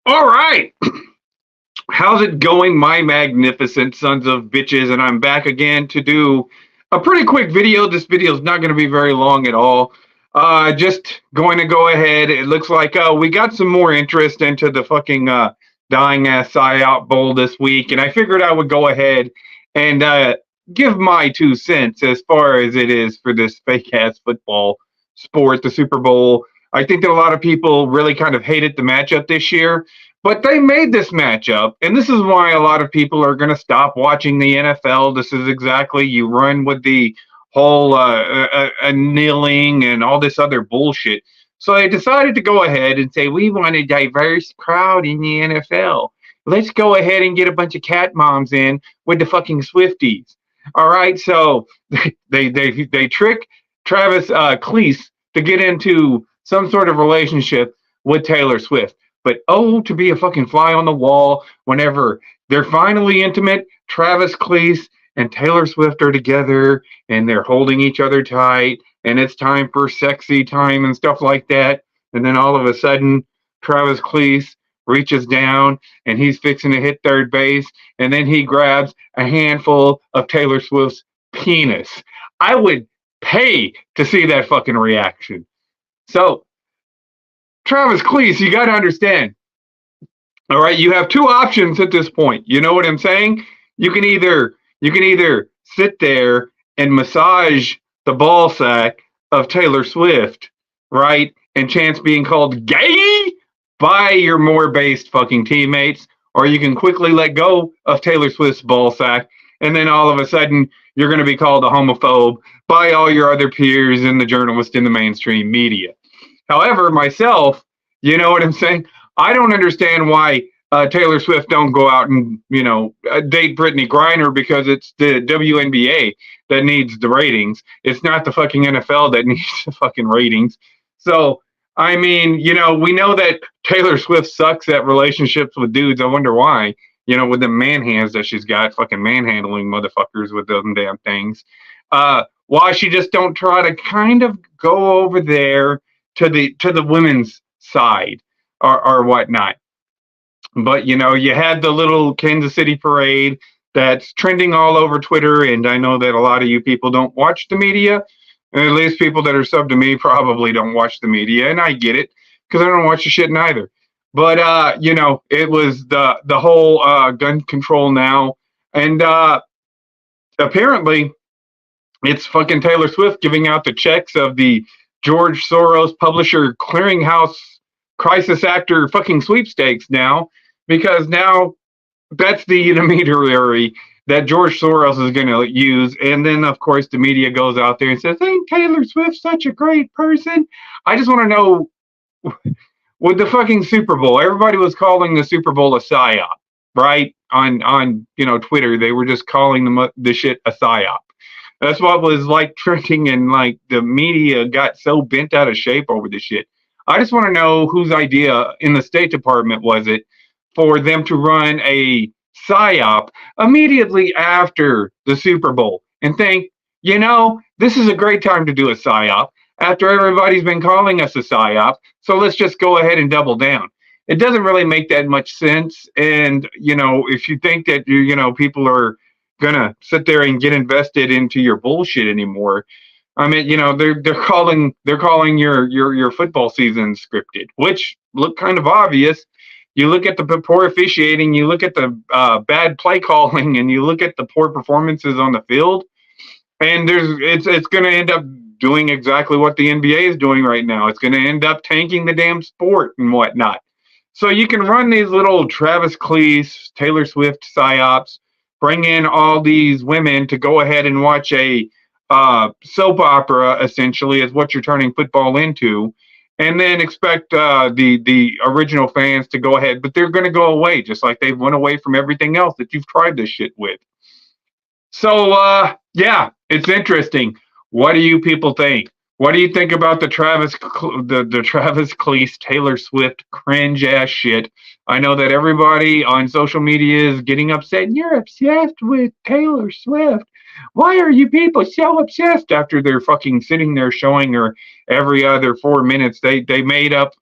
All right. How's it going, my magnificent sons of bitches? And I'm back again to do a pretty quick video. This video is not going to be very long at all. Just going to go ahead. It looks like we got some more interest into the fucking dying ass Psyop Bowl this week, and I figured I would go ahead and give my 2 cents as far as it is for this fake ass football sport, the Super Bowl. I think that a lot of people really kind of hated the matchup this year. But they made this matchup, and this is why a lot of people are going to stop watching the NFL. This is exactly you run with the whole kneeling and all this other bullshit. So they decided to go ahead and say we want a diverse crowd in the NFL. Let's go ahead and get a bunch of cat moms in with the fucking Swifties. All right, so they trick Travis Cleese to get into some sort of relationship with Taylor Swift. But oh, to be a fucking fly on the wall whenever they're finally intimate, Travis Cleese and Taylor Swift are together and they're holding each other tight and it's time for sexy time and stuff like that. And then all of a sudden, Travis Cleese reaches down and he's fixing to hit third base and then he grabs a handful of Taylor Swift's penis. I would pay to see that fucking reaction. So, Travis Cleese, you got to understand. All right, you have two options at this point. You know what I'm saying? You can either sit there and massage the ball sack of Taylor Swift, right? And chance being called gay by your more based fucking teammates, or you can quickly let go of Taylor Swift's ball sack, and then all of a sudden you're going to be called a homophobe by all your other peers and the journalists in the mainstream media. However, myself, you know what I'm saying? I don't understand why Taylor Swift don't go out and date Brittany Griner because it's the WNBA that needs the ratings. It's not the fucking NFL that needs the fucking ratings. So I mean, we know that Taylor Swift sucks at relationships with dudes. I wonder why. With the man hands that she's got, fucking manhandling motherfuckers with them damn things. Why she just don't try to kind of go over there to the women's side or whatnot. But you had the little Kansas City parade that's trending all over Twitter, and I know that a lot of you people don't watch the media. And at least people that are sub to me probably don't watch the media, and I get it because I don't watch the shit neither. But it was the whole gun control now, and apparently it's fucking Taylor Swift giving out the checks of the George Soros Publisher Clearinghouse Crisis Actor fucking sweepstakes now, because now that's the intermediary that George Soros is going to use. And then, of course, the media goes out there and says, ain't Taylor Swift such a great person? I just want to know, with the fucking Super Bowl, everybody was calling the Super Bowl a psyop, right? On Twitter, they were just calling the shit a psyop. That's what was like trending, and like the media got so bent out of shape over the shit. I just want to know whose idea in the State Department was it for them to run a psyop immediately after the Super Bowl and think, this is a great time to do a psyop after everybody's been calling us a psyop. So let's just go ahead and double down. It doesn't really make that much sense. And, if you think that, people are gonna sit there and get invested into your bullshit anymore. I mean, they're calling your football season scripted, which look kind of obvious. You look at the poor officiating, you look at the bad play calling, and you look at the poor performances on the field, and it's going to end up doing exactly what the NBA is doing right now. It's going to end up tanking the damn sport and whatnot. So you can run these little Travis Cleese, Taylor Swift psyops, bring in all these women to go ahead and watch a soap opera, essentially, is what you're turning football into, and then expect the original fans to go ahead, but they're going to go away just like they've went away from everything else that you've tried this shit with. So yeah, it's interesting. What do you people think? What do you think about the Travis Cleese Taylor Swift cringe ass shit? I know that everybody on social media is getting upset. You're obsessed with Taylor Swift. Why are you people so obsessed after they're fucking sitting there showing her every other 4 minutes? They made up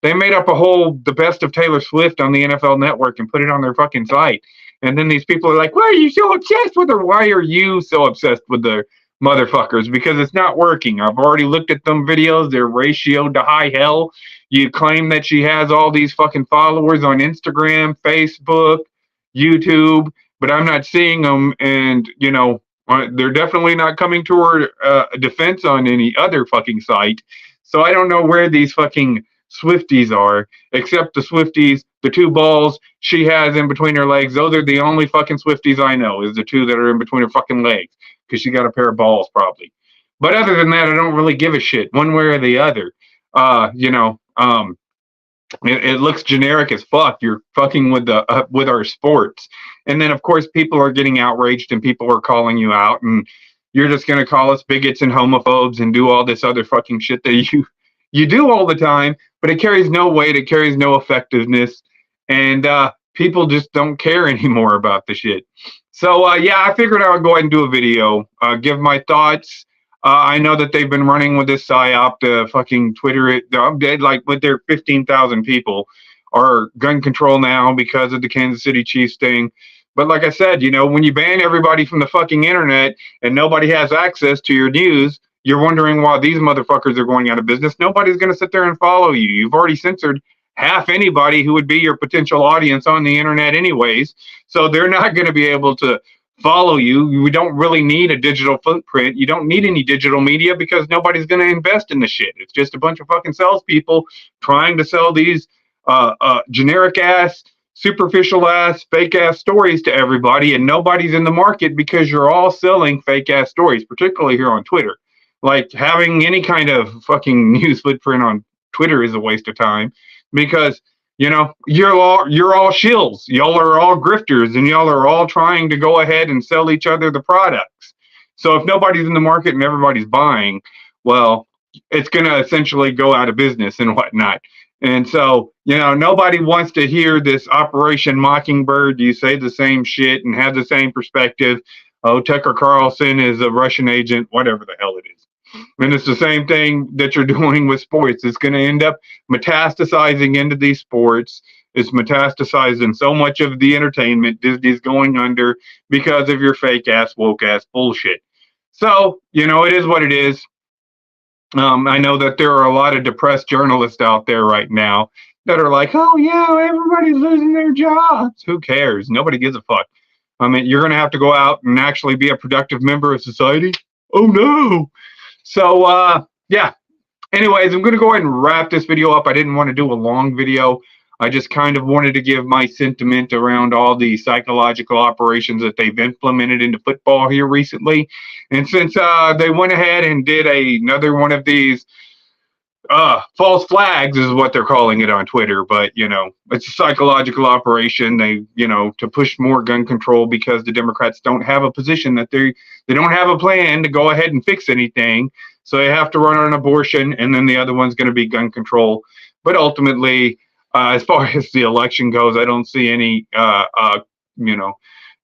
They made up the best of Taylor Swift on the NFL Network and put it on their fucking site. And then these people are like, why are you so obsessed with her? Why are you so obsessed with the motherfuckers? Because it's not working. I've already looked at them videos. They're ratioed to high hell. You claim that she has all these fucking followers on Instagram, Facebook, YouTube, but I'm not seeing them. And, they're definitely not coming to her defense on any other fucking site. So I don't know where these fucking Swifties are, except the Swifties, the two balls she has in between her legs. Those are the only fucking Swifties I know, is the two that are in between her fucking legs, because she got a pair of balls probably. But other than that, I don't really give a shit one way or the other. It looks generic as fuck. You're fucking with our sports, and then of course people are getting outraged and people are calling you out, and you're just gonna call us bigots and homophobes and do all this other fucking shit that you do all the time, but it carries no weight, it carries no effectiveness, and people just don't care anymore about the shit. So yeah, I figured I would go ahead and do a video, give my thoughts. I know that they've been running with this psyop to fucking Twitter it. Like with their 15,000 people are gun control now because of the Kansas City Chiefs thing. But like I said, when you ban everybody from the fucking internet and nobody has access to your news, you're wondering why these motherfuckers are going out of business. Nobody's going to sit there and follow you. You've already censored half anybody who would be your potential audience on the internet anyways. So they're not going to be able to follow you. We don't really need a digital footprint. You don't need any digital media because nobody's going to invest in the shit. It's just a bunch of fucking salespeople trying to sell these generic ass, superficial ass, fake ass stories to everybody, and nobody's in the market because you're all selling fake ass stories, particularly here on Twitter. Like having any kind of fucking news footprint on Twitter is a waste of time because you're all shills. Y'all are all grifters, and y'all are all trying to go ahead and sell each other the products. So if nobody's in the market and everybody's buying, well, it's going to essentially go out of business and whatnot. And so, nobody wants to hear this Operation Mockingbird. You say the same shit and have the same perspective. Oh, Tucker Carlson is a Russian agent, whatever the hell it is. And it's the same thing that you're doing with sports. It's going to end up metastasizing into these sports. It's metastasized in so much of the entertainment. Disney's going under because of your fake ass, woke ass bullshit. So, it is what it is. I know that there are a lot of depressed journalists out there right now that are like, oh, yeah, everybody's losing their jobs. Who cares? Nobody gives a fuck. I mean, you're going to have to go out and actually be a productive member of society. Oh, no. So, yeah. Anyways, I'm going to go ahead and wrap this video up. I didn't want to do a long video. I just kind of wanted to give my sentiment around all the psychological operations that they've implemented into football here recently. And since they went ahead and did another one of these false flags is what they're calling it on Twitter, but it's a psychological operation. They to push more gun control because the Democrats don't have a position that they don't have a plan to go ahead and fix anything, so they have to run on abortion, and then the other one's going to be gun control. But ultimately, as far as the election goes, I don't see any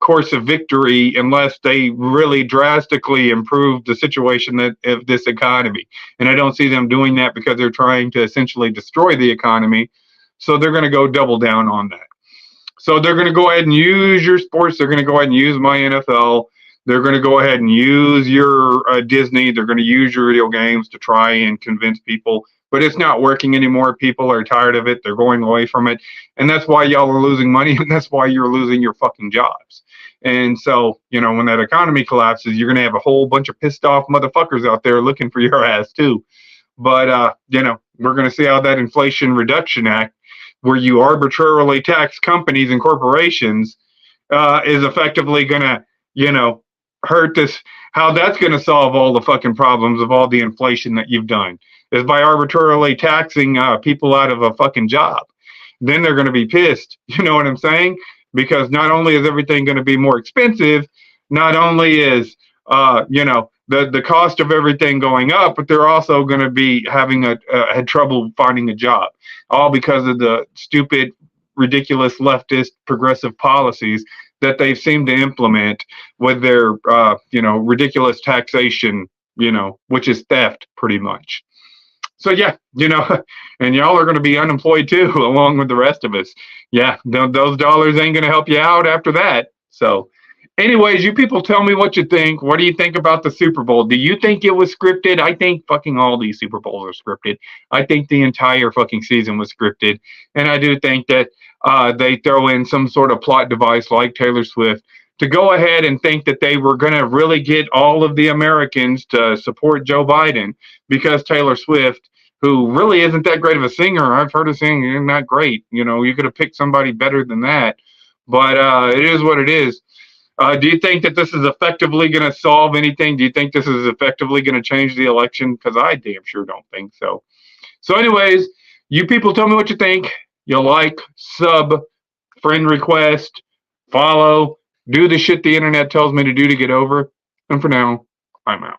course of victory unless they really drastically improve the situation of this economy. And I don't see them doing that because they're trying to essentially destroy the economy. So they're going to go double down on that. So they're going to go ahead and use your sports. They're going to go ahead and use my NFL. They're going to go ahead and use your Disney. They're going to use your video games to try and convince people. But it's not working anymore. People are tired of it. They're going away from it. And that's why y'all are losing money. And that's why you're losing your fucking jobs. And so, when that economy collapses, you're going to have a whole bunch of pissed off motherfuckers out there looking for your ass too. But, we're going to see how that Inflation Reduction Act, where you arbitrarily tax companies and corporations, is effectively going to, hurt this, how that's going to solve all the fucking problems of all the inflation that you've done, is by arbitrarily taxing people out of a fucking job. Then they're going to be pissed. You know what I'm saying? Because not only is everything going to be more expensive, not only is, the cost of everything going up, but they're also going to be having had trouble finding a job, all because of the stupid, ridiculous leftist progressive policies that they've seemed to implement with their, ridiculous taxation, which is theft pretty much. So yeah, and y'all are going to be unemployed too, along with the rest of us. Yeah, those dollars ain't going to help you out after that. So, anyways, you people tell me what you think. What do you think about the Super Bowl? Do you think it was scripted? I think fucking all these Super Bowls are scripted. I think the entire fucking season was scripted, and I do think that they throw in some sort of plot device like Taylor Swift to go ahead and think that they were going to really get all of the Americans to support Joe Biden because Taylor Swift, who really isn't that great of a singer, I've heard her sing, you're not great. You could have picked somebody better than that. But it is what it is. Do you think that this is effectively going to solve anything? Do you think this is effectively going to change the election? Because I damn sure don't think so. So, anyways, you people tell me what you think. You like, sub, friend request, follow, do the shit the internet tells me to do to get over. And for now, I'm out.